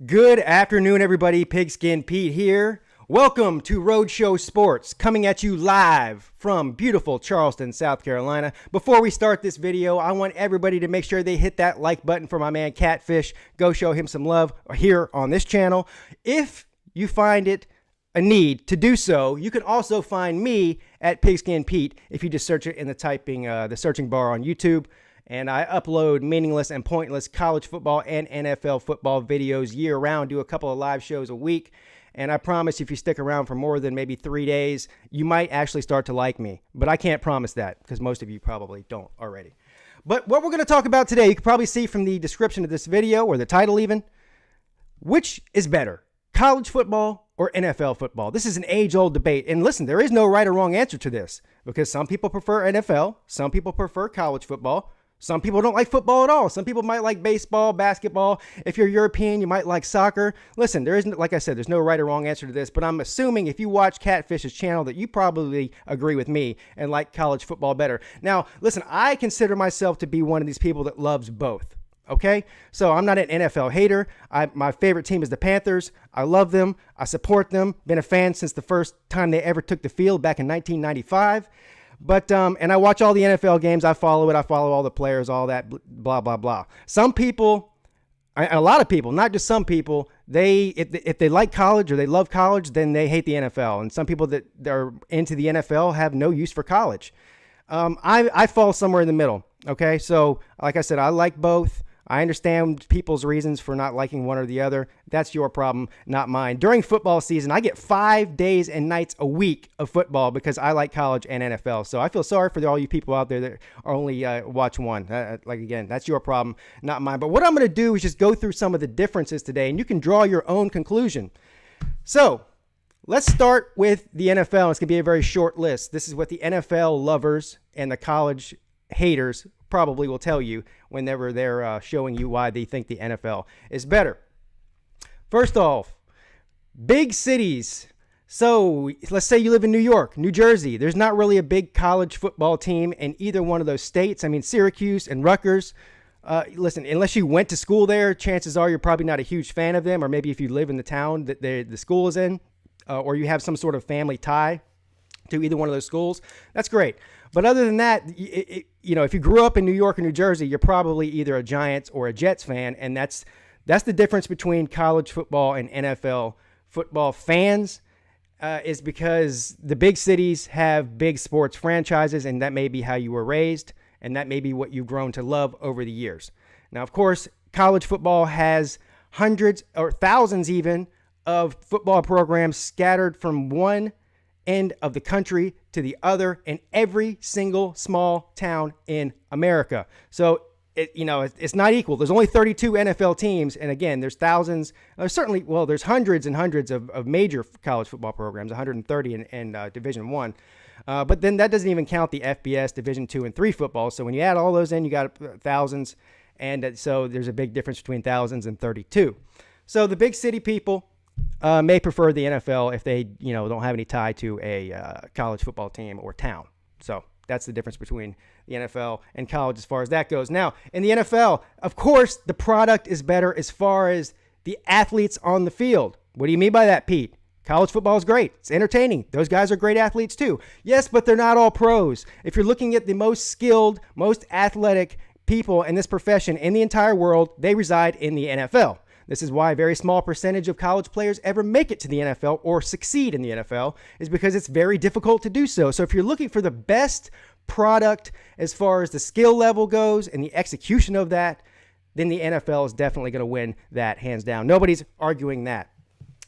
Good afternoon, everybody. Pigskin Pete here. Welcome to Roadshow Sports, coming at you live from beautiful Charleston, South Carolina. Before we start this video, I want everybody to make sure they hit that like button for my man Catfish. Go show him some love here on this channel. If you find it a need to do so, you can also find me at Pigskin Pete if you just search it in the searching bar on YouTube. And I upload meaningless and pointless college football and NFL football videos year-round, do a couple of live shows a week. And I promise if you stick around for more than maybe 3 days, you might actually start to like me. But I can't promise that because most of you probably don't already. But what we're going to talk about today, you can probably see from the description of this video or the title even, which is better, college football or NFL football? This is an age-old debate. And listen, there is no right or wrong answer to this because some people prefer NFL, some people prefer college football. Some people don't like football at all. Some people might like baseball, basketball. If you're European, you might like soccer. Listen, there isn't, like I said, there's no right or wrong answer to this, but I'm assuming if you watch Catfish's channel that you probably agree with me and like college football better. Now, listen, I consider myself to be one of these people that loves both. Okay, so I'm not an NFL hater. My favorite team is the Panthers. I love them. I support them. Been a fan since the first time they ever took the field back in 1995. But, and I watch all the NFL games. I follow it. I follow all the players, all that, blah, blah, blah. Some people, a lot of people, not just some people, if they like college or they love college, then they hate the NFL. And some people that are into the NFL have no use for college. I fall somewhere in the middle. Okay. So like I said, I like both. I understand people's reasons for not liking one or the other. That's your problem, not mine. During football season, I get 5 days and nights a week of football because I like college and NFL. So I feel sorry for all you people out there that only watch one. Again, that's your problem, not mine. But what I'm going to do is just go through some of the differences today, and you can draw your own conclusion. So let's start with the NFL. It's going to be a very short list. This is what the NFL lovers and the college haters probably will tell you whenever they're showing you why they think the NFL is better. First off, big cities. So let's say you live in New York, New Jersey. There's not really a big college football team in either one of those states. I mean, Syracuse and Rutgers. Listen, unless you went to school there, chances are you're probably not a huge fan of them. Or maybe if you live in the town that the school is in, or you have some sort of family tie to either one of those schools, that's great. But other than that, if you grew up in New York or New Jersey, you're probably either a Giants or a Jets fan, and that's the difference between college football and NFL football fans, is because the big cities have big sports franchises, and that may be how you were raised, and that may be what you've grown to love over the years. Now, of course, college football has hundreds or thousands even of football programs scattered from one end of the country to the other in every single small town in America. So it's not equal. There's only 32 NFL teams, and again, there's thousands. There's hundreds and hundreds of major college football programs, 130 in Division I. But then that doesn't even count the FBS, Division II, and III football. So when you add all those in, you got thousands, and so there's a big difference between thousands and 32. So the big city people may prefer the NFL if they, don't have any tie to a college football team or town. So that's the difference between the NFL and college as far as that goes. Now, in the NFL, of course, the product is better as far as the athletes on the field. What do you mean by that, Pete? College football is great. It's entertaining. Those guys are great athletes too. Yes, but they're not all pros. If you're looking at the most skilled, most athletic people in this profession in the entire world, they reside in the NFL. This is why a very small percentage of college players ever make it to the NFL or succeed in the NFL, is because it's very difficult to do so. So if you're looking for the best product as far as the skill level goes and the execution of that, then the NFL is definitely going to win that hands down. Nobody's arguing that.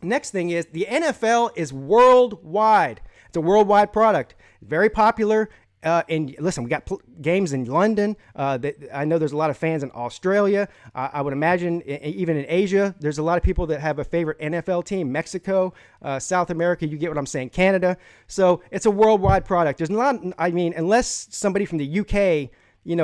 Next thing is the NFL is worldwide. It's a worldwide product. Very popular. And listen, we got games in London. I know there's a lot of fans in Australia. I would imagine even in Asia, there's a lot of people that have a favorite NFL team. Mexico, South America, you get what I'm saying, Canada. So it's a worldwide product. There's not, unless somebody from the UK,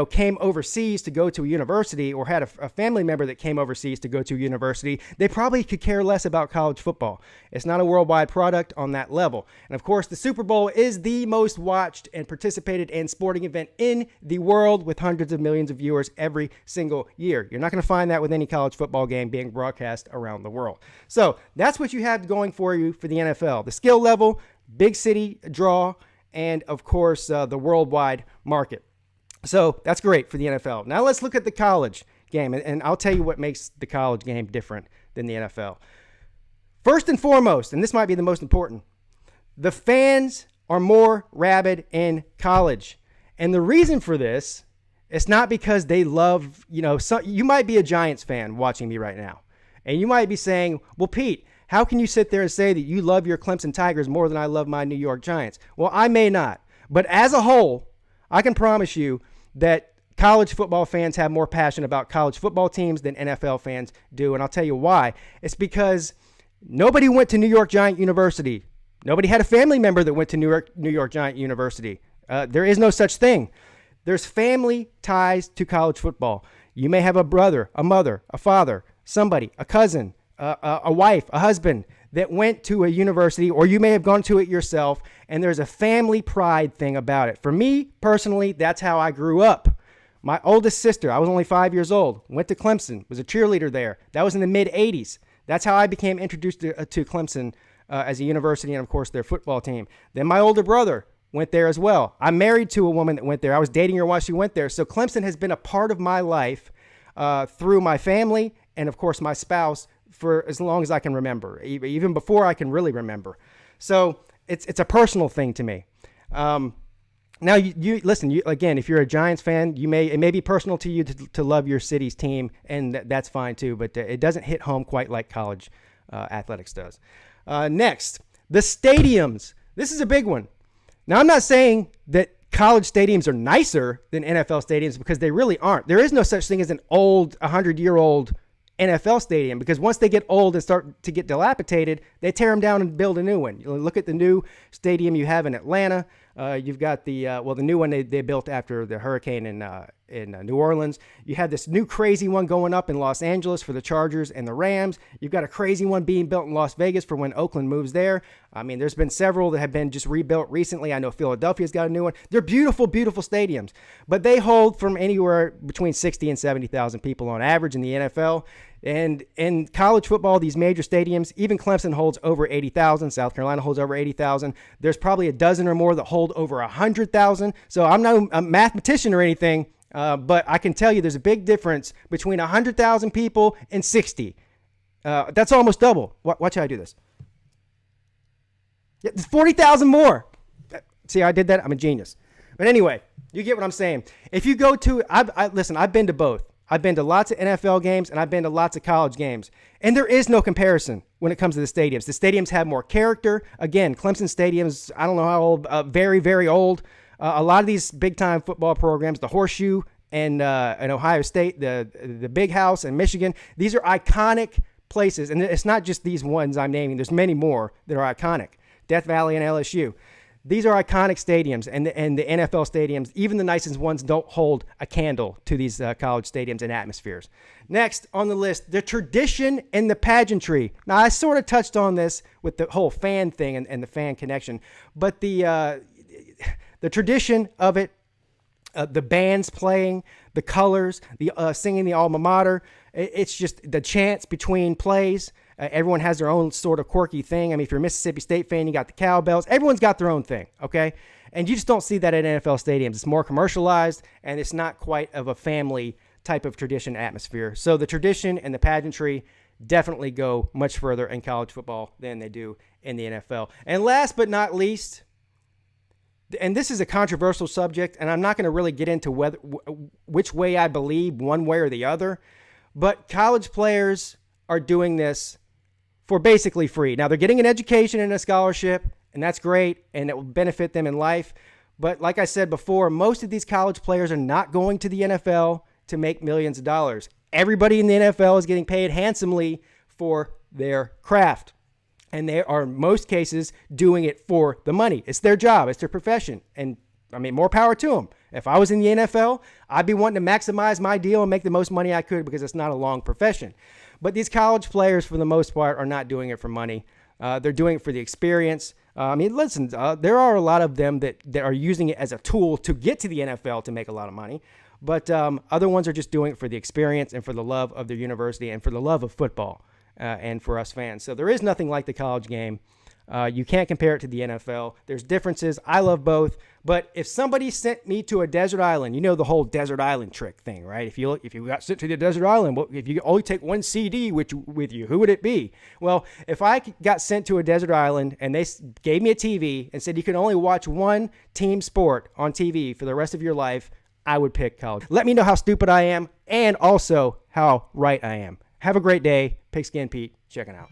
came overseas to go to a university or had a family member that came overseas to go to a university, they probably could care less about college football. It's not a worldwide product on that level. And of course, the Super Bowl is the most watched and participated in sporting event in the world with hundreds of millions of viewers every single year. You're not going to find that with any college football game being broadcast around the world. So that's what you have going for you for the NFL. The skill level, big city draw, and of course, the worldwide market. So that's great for the NFL. Now let's look at the college game, and I'll tell you what makes the college game different than the NFL. First and foremost, and this might be the most important, the fans are more rabid in college. And the reason for this, it's not because they love, you might be a Giants fan watching me right now, and you might be saying, well, Pete, how can you sit there and say that you love your Clemson Tigers more than I love my New York Giants? Well, I may not, but as a whole, I can promise you that college football fans have more passion about college football teams than NFL fans do. And I'll tell you why. It's because nobody went to New York Giant University. Nobody had a family member that went to New York Giant University. There is no such thing. There's family ties to college football. You may have a brother, a mother, a father, somebody, a cousin, a wife, a husband that went to a university, or you may have gone to it yourself, and there's a family pride thing about it. For me, personally, that's how I grew up. My oldest sister, I was only 5 years old, went to Clemson, was a cheerleader there. That was in the mid-'80s. That's how I became introduced to Clemson as a university and, of course, their football team. Then my older brother went there as well. I'm married to a woman that went there. I was dating her while she went there. So Clemson has been a part of my life through my family and, of course, my spouse for as long as I can remember, even before I can really remember. So it's a personal thing to me. Now, you listen, again, if you're a Giants fan, it may be personal to you to love your city's team, and that's fine too, but it doesn't hit home quite like college athletics does. Next, the stadiums. This is a big one. Now, I'm not saying that college stadiums are nicer than NFL stadiums because they really aren't. There is no such thing as an old, 100-year-old NFL stadium, because once they get old and start to get dilapidated, they tear them down and build a new one. You look at the new stadium you have in Atlanta. You've got the new one they built after the hurricane in New Orleans. You had this new crazy one going up in Los Angeles for the Chargers and the Rams. You've got a crazy one being built in Las Vegas for when Oakland moves there. I mean, there's been several that have been just rebuilt recently. I know Philadelphia's got a new one. They're beautiful, beautiful stadiums, but they hold from anywhere between 60 and 70,000 people on average in the NFL. And in college football, these major stadiums, even Clemson holds over 80,000. South Carolina holds over 80,000. There's probably a dozen or more that hold over 100,000. So I'm not a mathematician or anything, but I can tell you there's a big difference between 100,000 people and 60. That's almost double. Watch how I do this. Yeah, there's 40,000 more. See how I did that? I'm a genius. But anyway, you get what I'm saying. If you go to, listen, I've been to both. I've been to lots of NFL games and I've been to lots of college games. And there is no comparison when it comes to the stadiums. The stadiums have more character. Again, Clemson stadiums, I don't know how old, very, very old. A lot of these big-time football programs, the Horseshoe and Ohio State, the Big House and Michigan, these are iconic places. And it's not just these ones I'm naming. There's many more that are iconic. Death Valley and LSU. These are iconic stadiums, and the NFL stadiums, even the nicest ones, don't hold a candle to these college stadiums and atmospheres. Next on the list, the tradition and the pageantry. Now, I sort of touched on this with the whole fan thing and the fan connection, but the tradition of it, the bands playing, the colors, the singing the alma mater, it's just the chants between plays. Everyone has their own sort of quirky thing. I mean, if you're a Mississippi State fan, you got the cowbells. Everyone's got their own thing, okay? And you just don't see that at NFL stadiums. It's more commercialized, and it's not quite of a family type of tradition atmosphere. So the tradition and the pageantry definitely go much further in college football than they do in the NFL. And last but not least, and this is a controversial subject, and I'm not going to really get into which way I believe one way or the other, but college players are doing this for basically free. Now, they're getting an education and a scholarship, and that's great, and it will benefit them in life. But like I said before, most of these college players are not going to the NFL to make millions of dollars. Everybody in the NFL is getting paid handsomely for their craft, and they are, in most cases, doing it for the money. It's their job. It's their profession. And I mean, more power to them. If I was in the NFL, I'd be wanting to maximize my deal and make the most money I could because it's not a long profession. But these college players, for the most part, are not doing it for money. They're doing it for the experience. I mean, listen, there are a lot of them that are using it as a tool to get to the NFL to make a lot of money. But other ones are just doing it for the experience and for the love of their university and for the love of football and for us fans. So there is nothing like the college game. You can't compare it to the NFL. There's differences. I love both. But if somebody sent me to a desert island, you know the whole desert island trick thing, right? If you got sent to the desert island, well, if you only take one CD with you, who would it be? Well, if I got sent to a desert island and they gave me a TV and said you can only watch one team sport on TV for the rest of your life, I would pick college. Let me know how stupid I am and also how right I am. Have a great day. Pigskin Pete, checking out.